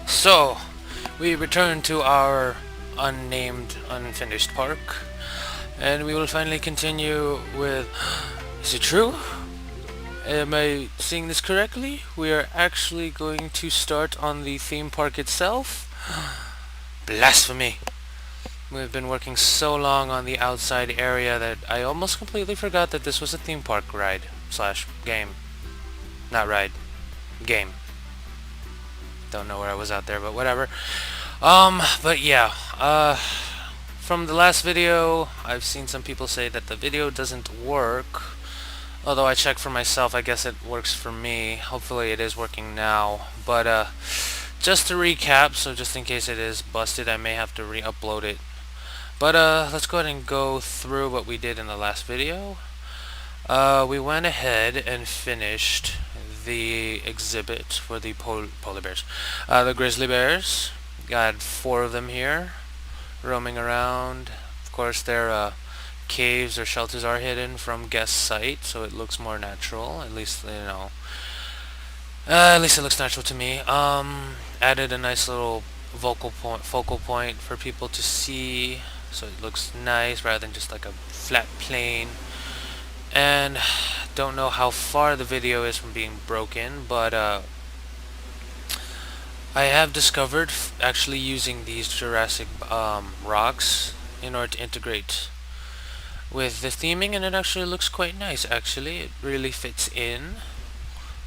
So, we return to our unnamed, unfinished park, and we will finally continue with... Is it true? Am I seeing this correctly? We are actually going to start on the theme park itself? Blasphemy! We've been working so long on the outside area that I almost completely forgot that this was a theme park ride. Slash game. Not ride. Game. Don't know where I was out there, but whatever. But yeah, from the last video, I've seen some people say that the video doesn't work. Although I checked for myself, I guess it works for me. Hopefully it is working now. But, just to recap, so just in case it is busted, I may have to re-upload it. But, let's go ahead and go through what we did in the last video. We went ahead and finished the exhibit for the polar bears. The grizzly bears. Got 4 of them here, roaming around. Of course, their caves or shelters are hidden from guest sight, so it looks more natural. At least, you know, at least it looks natural to me. Added a nice little focal point for people to see, so it looks nice rather than just like a flat plane. And don't know how far the video is from being broken, but I have discovered actually using these Jurassic rocks in order to integrate with the theming, and it actually looks quite nice. Actually, it really fits in.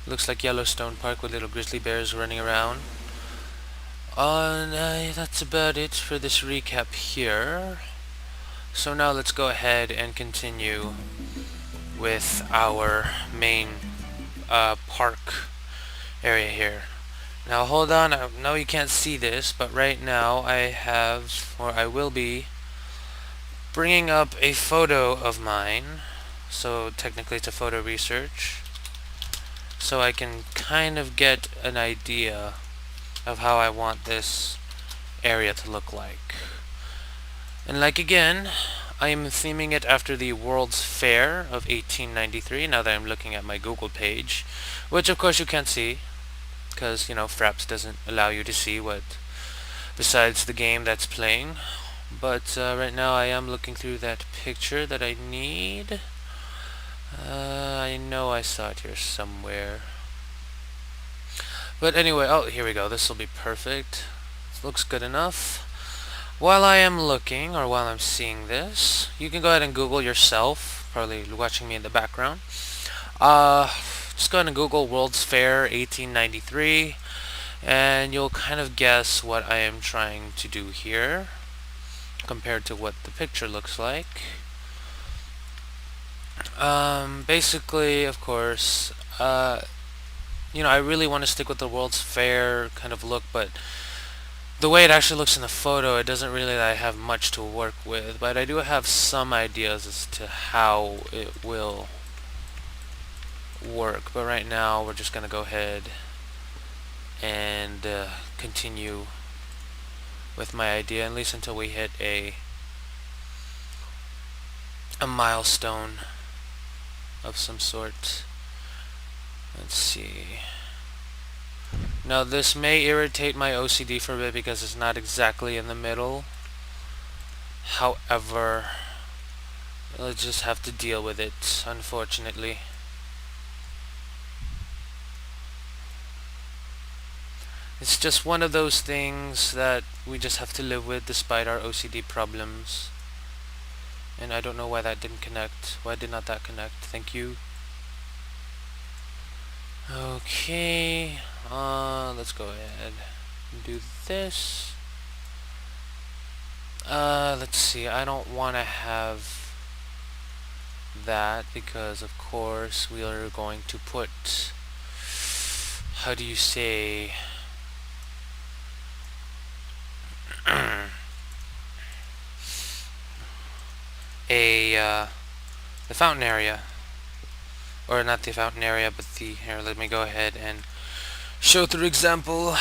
Looks like Yellowstone Park with little grizzly bears running around. And that's about it for this recap here. So now let's go ahead and continue with our main park area here. Now hold on, I know you can't see this, but right now I have, or I will be, bringing up a photo of mine. So technically it's a photo research, so I can kind of get an idea of how I want this area to look like. And like again, I am theming it after the World's Fair of 1893, now that I'm looking at my Google page, which of course you can't see, because, you know, Fraps doesn't allow you to see what besides the game that's playing. But right now I am looking through that picture that I need. I know I saw it here somewhere. But anyway, oh, here we go. This will be perfect. Looks good enough. While I am looking, or while I'm seeing this, you can go ahead and Google yourself, probably watching me in the background. Just go ahead and Google World's Fair 1893, and you'll kind of guess what I am trying to do here, compared to what the picture looks like. Basically, of course, you know, I really want to stick with the World's Fair kind of look, but the way it actually looks in the photo, it doesn't really have much to work with, but I do have some ideas as to how it will work. But right now, we're just going to go ahead and continue with my idea, at least until we hit a milestone of some sort. Let's see. Now this may irritate my OCD for a bit because it's not exactly in the middle. However, I'll just have to deal with it, unfortunately. It's just one of those things that we just have to live with despite our OCD problems. And I don't know why that didn't connect. Why did not that connect? Thank you. Okay, let's go ahead and do this. Let's see, I don't want to have that because of course we are going to put, how do you say, the fountain area. Or not the fountain area, but the, here, let me go ahead and show through example,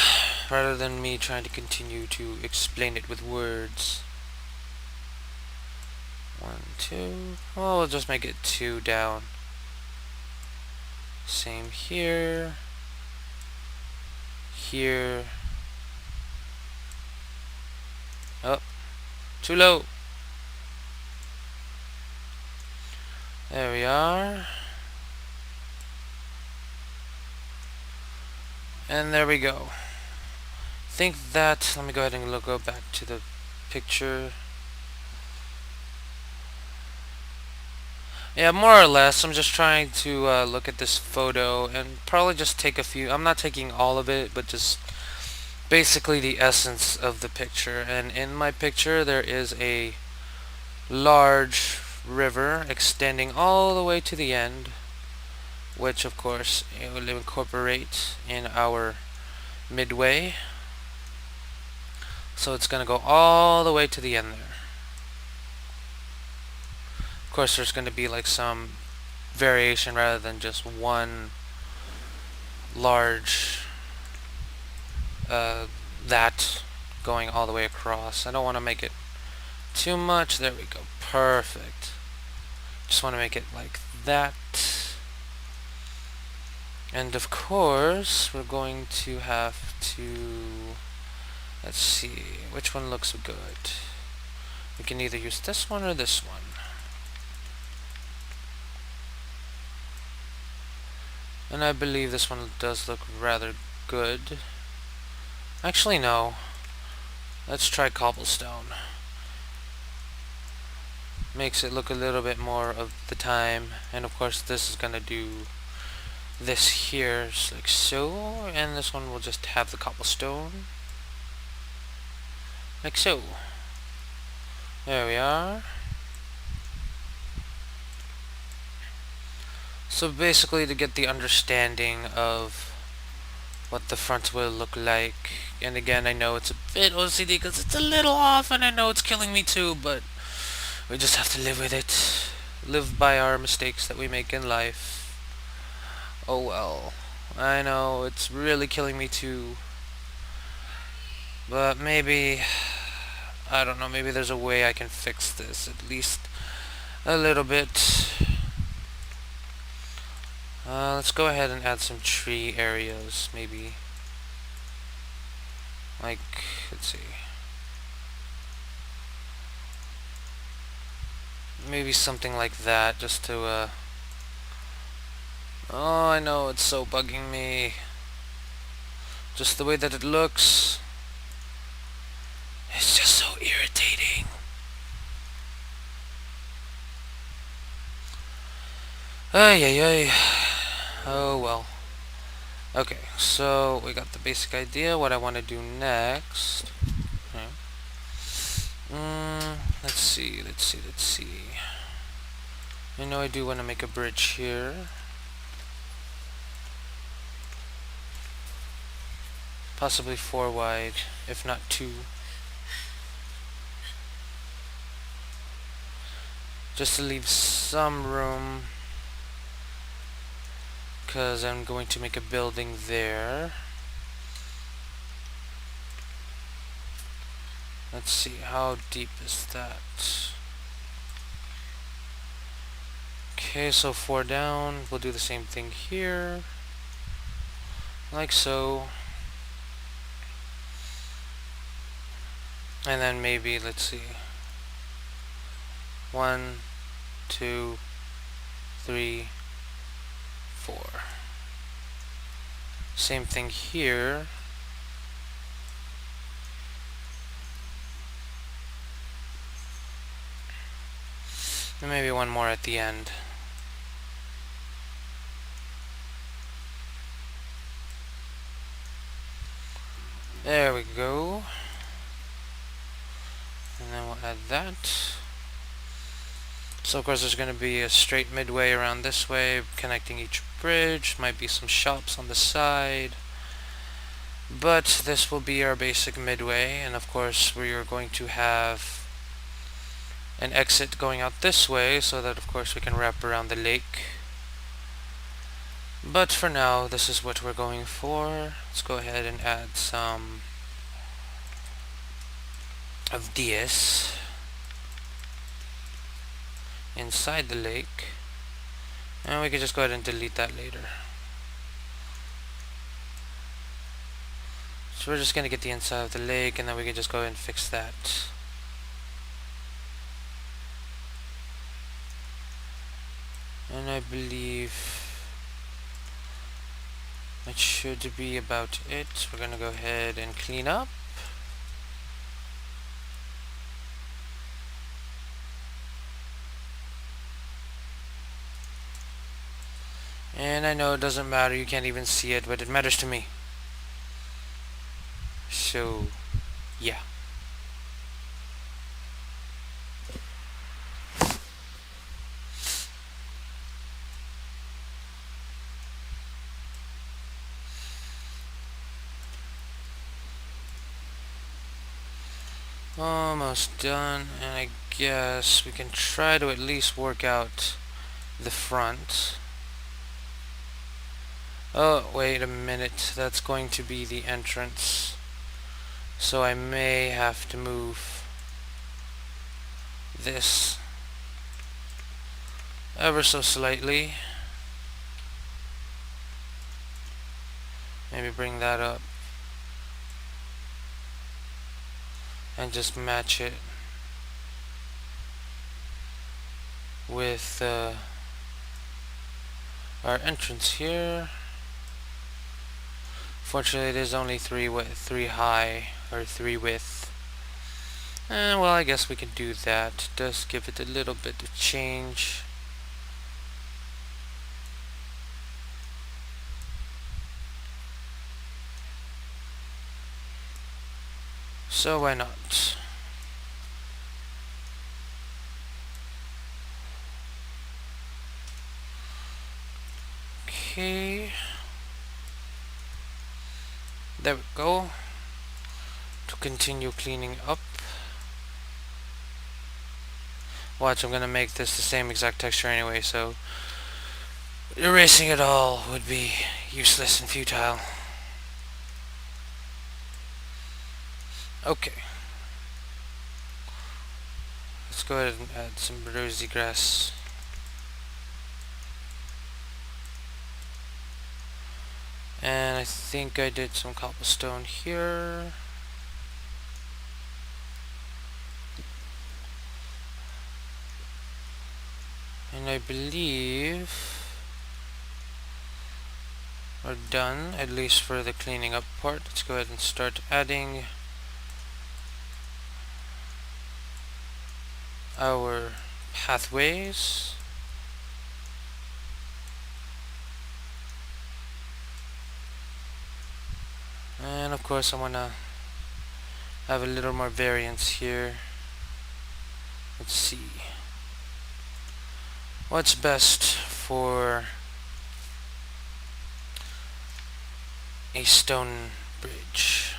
rather than me trying to continue to explain it with words. 1, 2, well, we'll just make it 2 down. Same here, here, Oh, too low. There we are. And there we go. Think that, let me go ahead and go back to the picture. Yeah, more or less. I'm just trying to look at this photo and probably just take a few. I'm not taking all of it, but just basically the essence of the picture. And in my picture, there is a large river extending all the way to the end, which of course it will incorporate in our midway. So it's going to go all the way to the end there. Of course, there's going to be like some variation rather than just one large that going all the way across. I don't want to make it too much. There we go. Perfect. Just want to make it like that. And of course, we're going to have to, let's see, which one looks good? We can either use this one or this one. And I believe this one does look rather good. Actually, no. Let's try cobblestone. Makes it look a little bit more of the time. And of course, this is gonna do this here, just like so. And this one will just have the cobblestone. Like so. There we are. So basically, to get the understanding of what the front will look like, and again, I know it's a bit OCD because it's a little off, and I know it's killing me too, but we just have to live with it. Live by our mistakes that we make in life. Oh well. I know, it's really killing me too. But maybe, I don't know, maybe there's a way I can fix this, at least a little bit. Let's go ahead and add some tree areas, maybe. Like, let's see. Maybe something like that, just to, oh, I know, it's so bugging me. Just the way that it looks. It's just so irritating. Ay, ay, ay. Oh, well. Okay, so we got the basic idea. What I want to do next. Okay. Let's see. I know I do want to make a bridge here. Possibly 4 wide, if not 2. Just to leave some room, because I'm going to make a building there. Let's see, how deep is that? Okay, so 4 down. We'll do the same thing here. Like so. And then maybe, let's see. 1, 2, 3, 4. Same thing here. And maybe one more at the end. There we go. And then we'll add that. So of course there's going to be a straight midway around this way, connecting each bridge. Might be some shops on the side. But this will be our basic midway, and of course we are going to have an exit going out this way, so that of course we can wrap around the lake. But for now, this is what we're going for. Let's go ahead and add some of this inside the lake, and we can just go ahead and delete that later. So we're just gonna get the inside of the lake, and then we can just go ahead and fix that. And I believe that should be about it. We're gonna go ahead and clean up. And I know it doesn't matter, you can't even see it, but it matters to me. So, yeah. Almost done, and I guess we can try to at least work out the front. Oh, wait a minute, that's going to be the entrance. So I may have to move this ever so slightly. Maybe bring that up. And just match it with our entrance here. Fortunately, it is only 3 high, or 3 width. And well, I guess we can do that. Just give it a little bit of change. So why not? Okay. There we go. To continue cleaning up. Watch, I'm gonna make this the same exact texture anyway, so erasing it all would be useless and futile. Okay. Let's go ahead and add some rosy grass. And I think I did some cobblestone here. And I believe we're done, at least for the cleaning up part. Let's go ahead and start adding our pathways. And of course I want to have a little more variance here. Let's see. What's best for a stone bridge?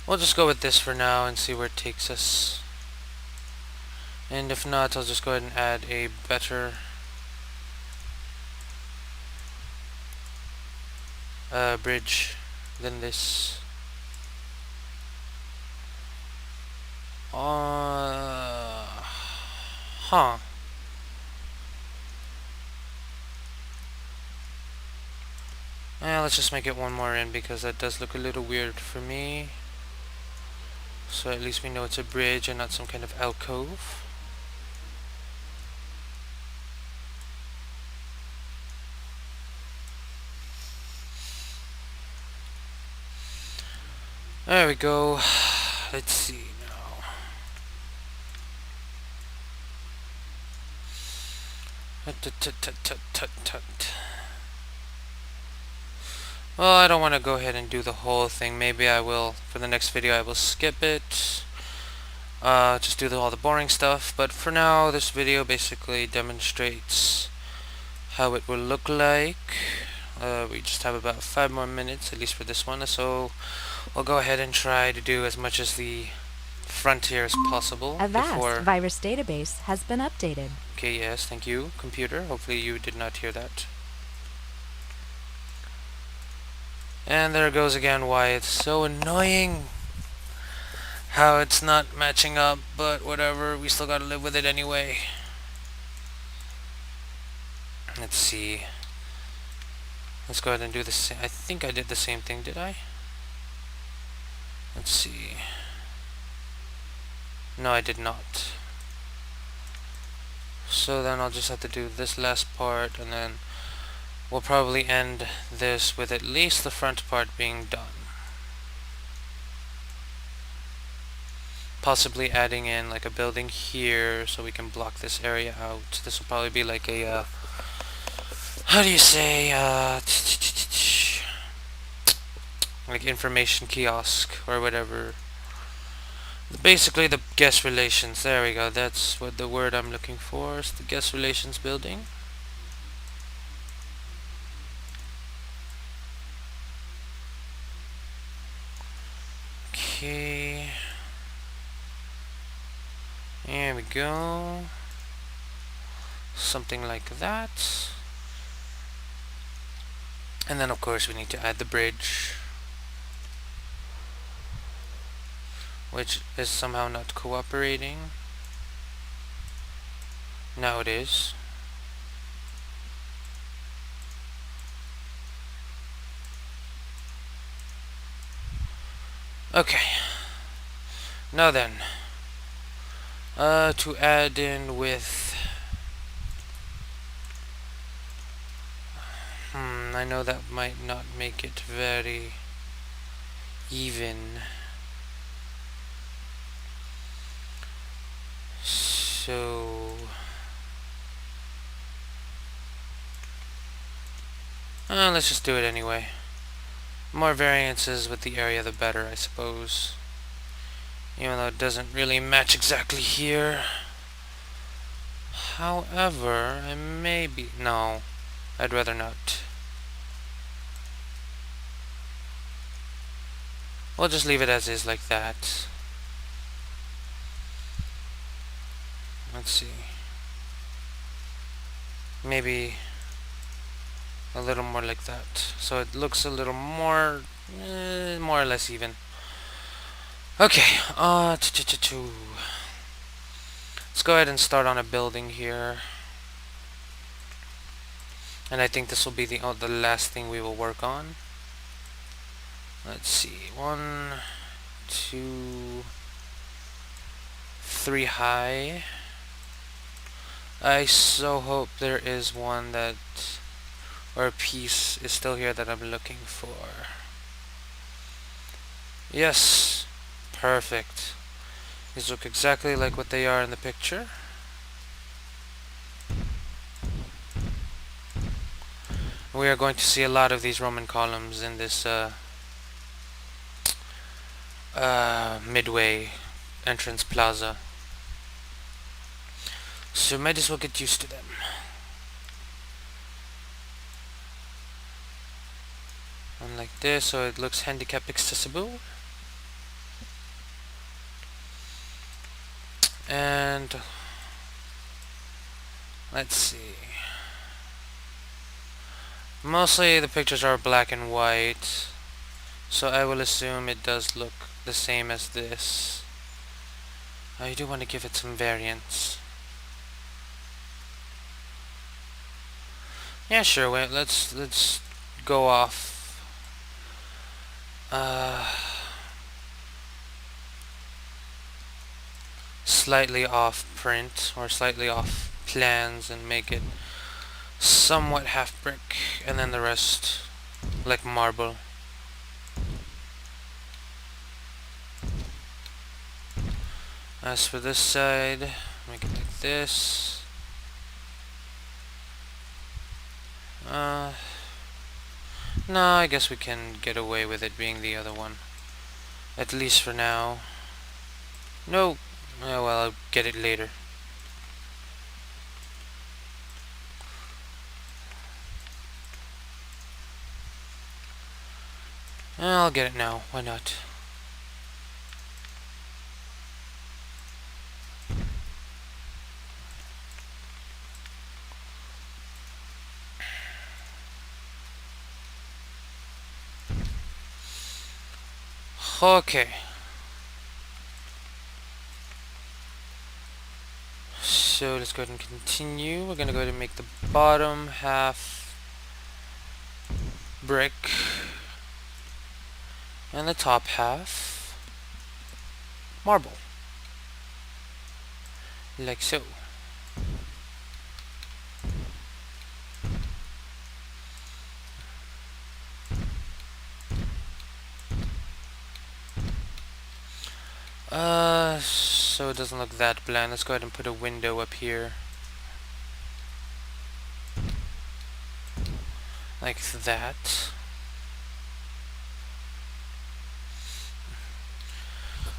We'll just go with this for now and see where it takes us. And if not, I'll just go ahead and add a better bridge than this. Huh. Let's just make it one more in, because that does look a little weird for me. So at least we know it's a bridge and not some kind of alcove. There we go. Let's see now. Well, I don't want to go ahead and do the whole thing. Maybe I will, for the next video, I will skip it. Just do all the boring stuff. But for now, this video basically demonstrates how it will look like. We just have about 5 more minutes, at least for this one. So we'll go ahead and try to do as much as the front here as possible. A vast virus database has been updated. Okay, yes, thank you, computer. Hopefully you did not hear that. And there goes again why it's so annoying how it's not matching up, but whatever, we still gotta live with it anyway. Let's see. Let's go ahead and do the same. I think I did the same thing, did I? Let's see. No, I did not. So then I'll just have to do this last part, and then we'll probably end this with at least the front part being done. Possibly adding in like a building here so we can block this area out. This will probably be like a how do you say like information kiosk or whatever. Basically the guest relations. There we go. That's what the word I'm looking for is, the guest relations building. Okay. There we go. Something like that. And then of course we need to add the bridge, which is somehow not cooperating. Now it is. Okay. Now then, to add in with I know that might not make it very even. So let's just do it anyway. More variances with the area the better, I suppose. Even though it doesn't really match exactly here. However, I may be... No, I'd rather not. We'll just leave it as is like that. Let's see. Maybe a little more like that. So it looks a little more, more or less even. Okay, let's go ahead and start on a building here. And I think this will be the last thing we will work on. Let's see, 1, 2, 3 high. I so hope there is one that, or a piece is still here that I'm looking for. Yes, perfect. These look exactly like what they are in the picture. We are going to see a lot of these Roman columns in this midway entrance plaza. So might as well get used to them. And like this, so it looks handicap accessible. And let's see. Mostly the pictures are black and white, so I will assume it does look the same as this. I do want to give it some variance. Yeah, sure. Wait, let's go off. Slightly off print or slightly off plans and make it somewhat half brick, and then the rest like marble. As for this side, make it like this. No, I guess we can get away with it being the other one. At least for now. No. Oh, well, I'll get it later. I'll get it now. Why not? Okay. So let's go ahead and continue. We're gonna go ahead and make the bottom half brick and the top half marble. Like so. So it doesn't look that bland. Let's go ahead and put a window up here. Like that.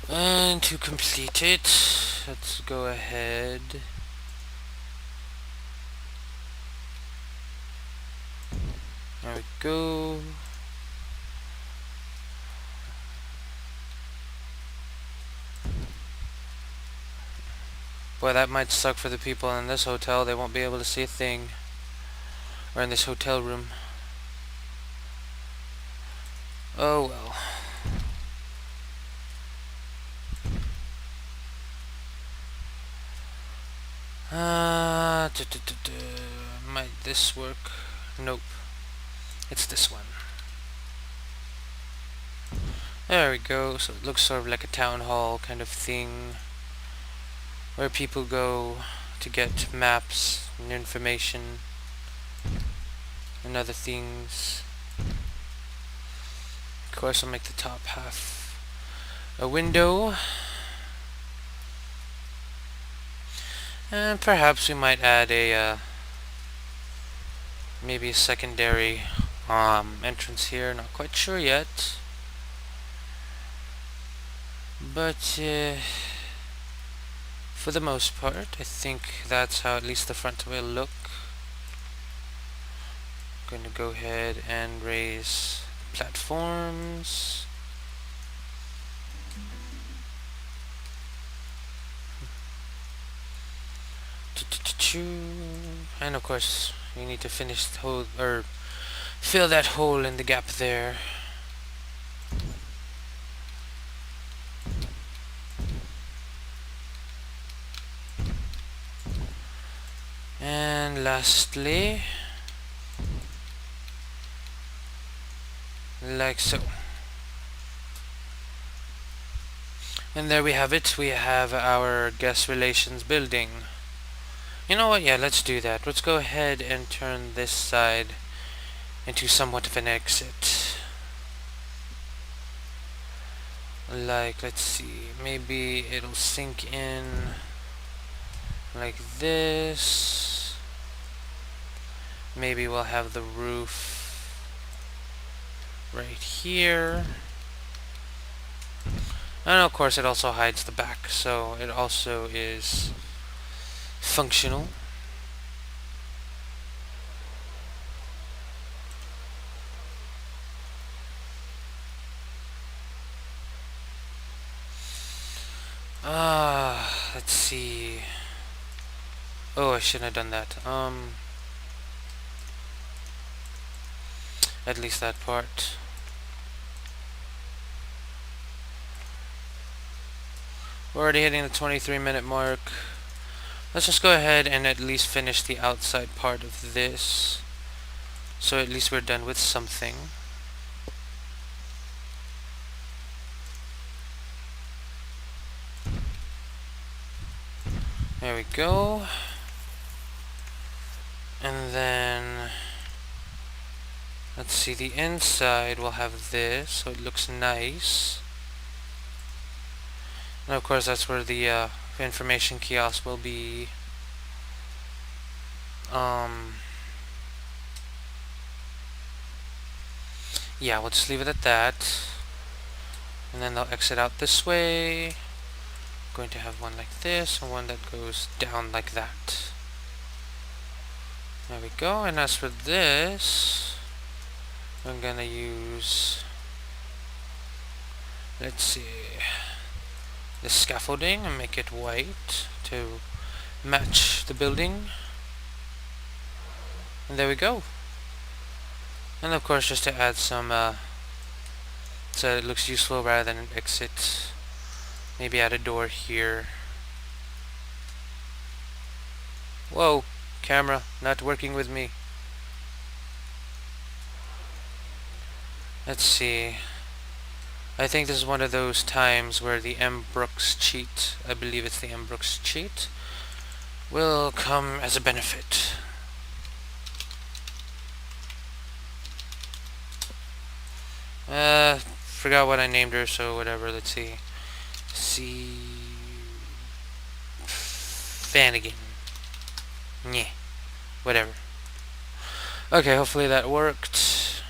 And to complete it, let's go ahead. There we go. Boy, that might suck for the people in this hotel. They won't be able to see a thing. Or in this hotel room. Oh well. Might this work? Nope. It's this one. There we go. So it looks sort of like a town hall kind of thing, where people go to get maps and information and other things. Of course, I'll make the top half a window. And perhaps we might add a maybe a secondary entrance here. Not quite sure yet. But for the most part, I think that's how at least the front will look. I'm going to go ahead and raise platforms. And of course, we need to finish the hole, or fill that hole in the gap there. And lastly, like so. And there we have it. We have our guest relations building. You know what? Yeah, let's do that. Let's go ahead and turn this side into somewhat of an exit. Like, let's see. Maybe it'll sink in like this. Maybe we'll have the roof right here. And of course it also hides the back, so it also is functional. Let's see. Oh, I shouldn't have done that. At least that part. We're already hitting the 23-minute mark. Let's just go ahead and at least finish the outside part of this. So at least we're done with something. There we go. And then let's see, the inside will have this, so it looks nice. And of course that's where the information kiosk will be. Yeah, we'll just leave it at that. And then they'll exit out this way. I'm going to have one like this and one that goes down like that. There we go. And as for this, I'm gonna use, let's see, the scaffolding and make it white to match the building. And there we go. And of course, just to add some so it looks useful rather than an exit. Maybe add a door here. Whoa, camera, not working with me. Let's see. I think this is one of those times where the M. Brooks cheat, I believe it's the M. Brooks cheat, will come as a benefit. Forgot what I named her, so whatever, let's see. C. Fanigan. Yeah, whatever. Okay, hopefully that worked.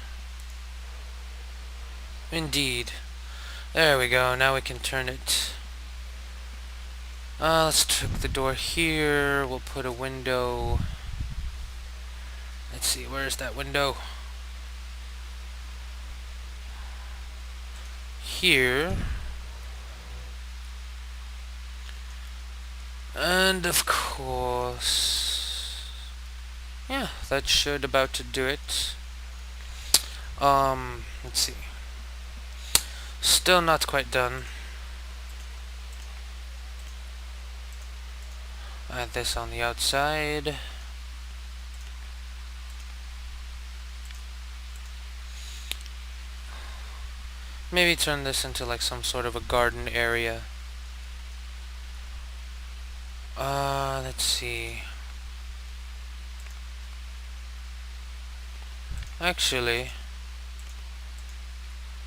Indeed. There we go, now we can turn it. Let's take the door here, we'll put a window. Let's see, where's that window? Here. And of course, yeah, that should about to do it. Let's see. Still not quite done. Add this on the outside. Maybe turn this into like some sort of a garden area. Let's see. Actually,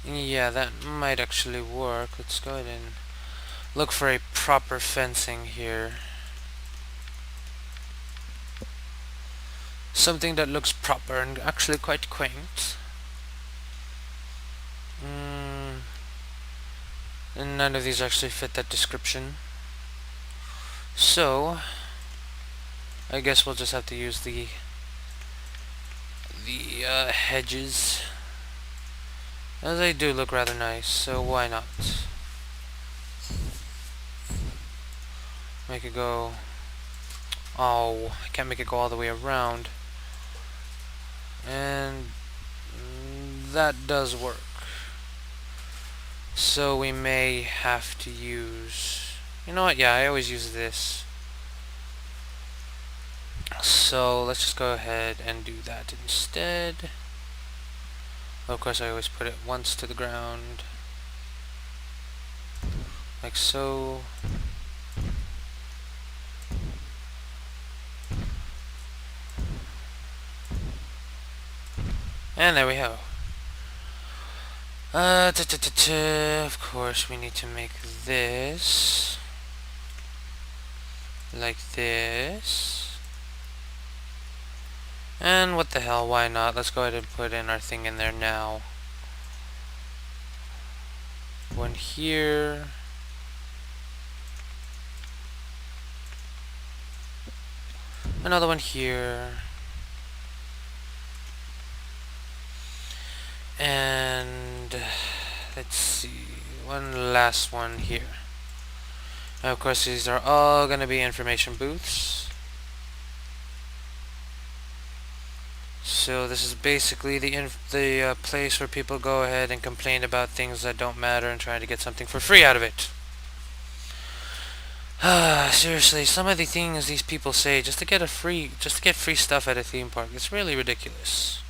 yeah, that might actually work. Let's go ahead and look for a proper fencing here. Something that looks proper and actually quite quaint. And none of these actually fit that description. So, I guess we'll just have to use the hedges, as they do look rather nice, so why not? Make it go... Oh, I can't make it go all the way around. And that does work. So we may have to use... You know what? Yeah, I always use this. So let's just go ahead and do that instead. Of course, I always put it once to the ground. Like so. And there we go. Of course, we need to make this like this. And what the hell, why not? Let's go ahead and put in our thing in there now. One here. Another one here. And let's see, one last one here. Now, of course, these are all going to be information booths. So this is basically the place where people go ahead and complain about things that don't matter and try to get something for free out of it. Seriously, some of the things these people say just to get free stuff at a theme park, it's really ridiculous.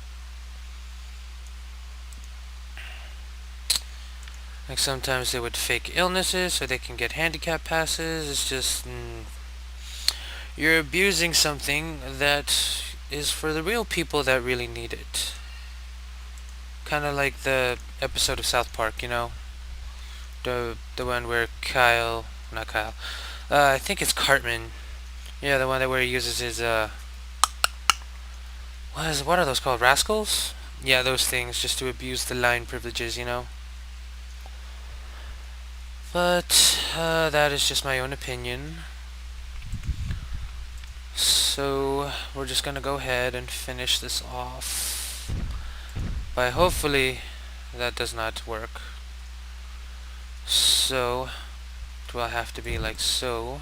Like sometimes they would fake illnesses so they can get handicap passes. It's just you're abusing something that is for the real people that really need it. Kind of like the episode of South Park, you know, the one where I think it's Cartman. Yeah, the one where he uses his what are those called? Rascals? Yeah, those things, just to abuse the line privileges, you know. But that is just my own opinion. So we're just gonna go ahead and finish this off by hopefully that does not work. So it will have to be like so.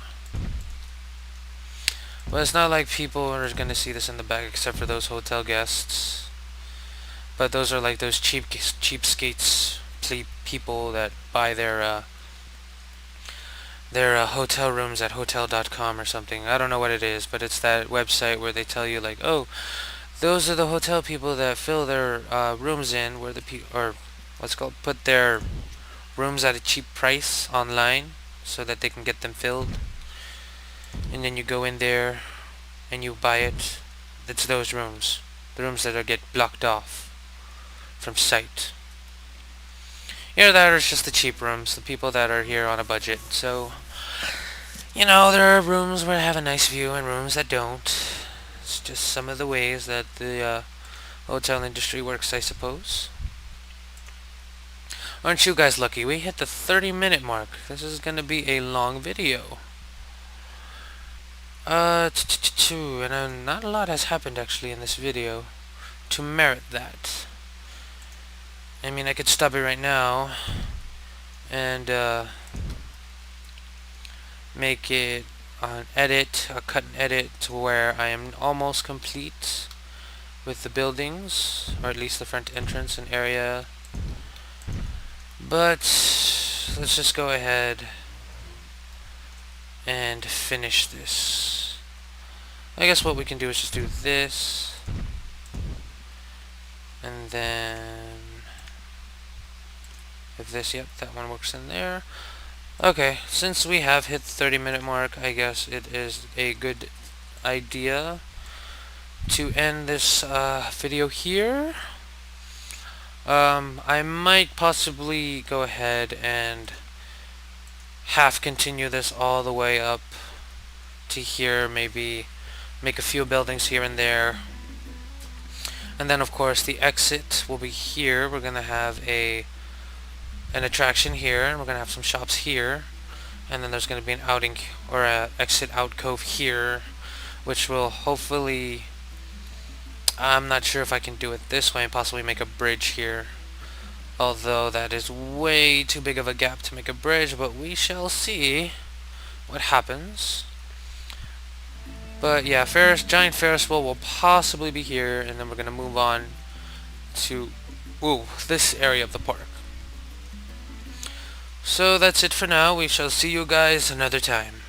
Well, it's not like people are gonna see this in the back except for those hotel guests. But those are like those cheapskates mostly people that buy their hotel rooms at hotel.com or something. I don't know what it is, but it's that website where they tell you like, oh, those are the hotel people that fill their rooms in, where the or what's called, put their rooms at a cheap price online so that they can get them filled. And then you go in there and you buy it. It's those rooms, the rooms that are get blocked off from sight. That are just the cheap rooms, the people that are here on a budget. So, there are rooms where I have a nice view and rooms that don't. It's just some of the ways that the hotel industry works, I suppose. Aren't you guys lucky? We hit the 30-minute mark. This is going to be a long video. And not a lot has happened actually in this video to merit that. I mean, I could stop it right now and make it an edit, a cut and edit to where I am almost complete with the buildings, or at least the front entrance and area. But let's just go ahead and finish this. I guess what we can do is just do this, and then if this, yep, that one works in there. Okay, since we have hit the 30-minute mark, I guess it is a good idea to end this video here. I might possibly go ahead and half continue this all the way up to here, maybe make a few buildings here and there. And then of course the exit will be here. We're gonna have an attraction here, and we're gonna have some shops here, and then there's gonna be an outing or a exit alcove here, which will hopefully, I'm not sure if I can do it this way and possibly make a bridge here, although that is way too big of a gap to make a bridge, but we shall see what happens. But yeah, giant Ferris wheel will possibly be here, and then we're gonna move on to this area of the park. So that's it for now. We shall see you guys another time.